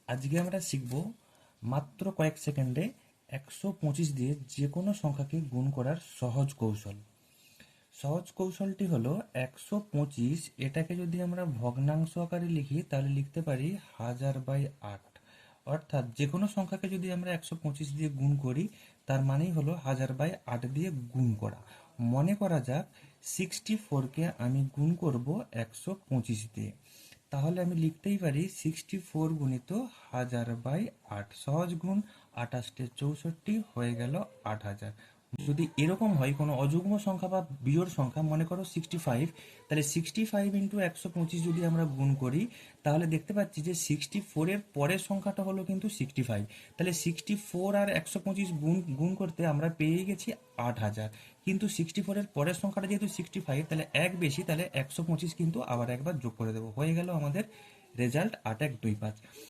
আজকে আমরা শিখব মাত্র কয়েক সেকেন্ডে 125 দিয়ে যে কোনো সংখ্যাকে গুণ করার সহজ কৌশল। সহজ কৌশলটি হলো 125, এটাকে যদি আমরা ভগ্নাংশ আকারে লিখি তাহলে লিখতে পারি 1000/8। অর্থাৎ যে কোনো সংখ্যাকে যদি আমরা 125 দিয়ে গুণ করি তার মানেই হলো 1000/8 দিয়ে গুণ করা। মনে করা যাক 64কে আমি গুণ করব 125 দিয়ে, তাহলে আমি লিখতেই পারি 64 গুণিত 1000/8। সহজ গুণ, 28 হয়ে গেল 8000। যদি এরকম হয় কোনো অযুগ্ম সংখ্যা বা বিজোড় সংখ্যা, মনে করো 65, তাহলে 65 ইন্টু 125 যদি আমরা গুণ করি তাহলে দেখতে পাচ্ছি যে 64-এর পরের সংখ্যাটা হলো কিন্তু 65। তাহলে 64 আর 125 গুণ গুণ করতে আমরা পেয়ে গেছি 8000। কিন্তু 64-এর পরের সংখ্যাটা যেহেতু 65, তাহলে এক বেশি, তাহলে 125 কিন্তু আবার একবার যোগ করে দেবো, হয়ে গেল আমাদের রেজাল্ট 8125।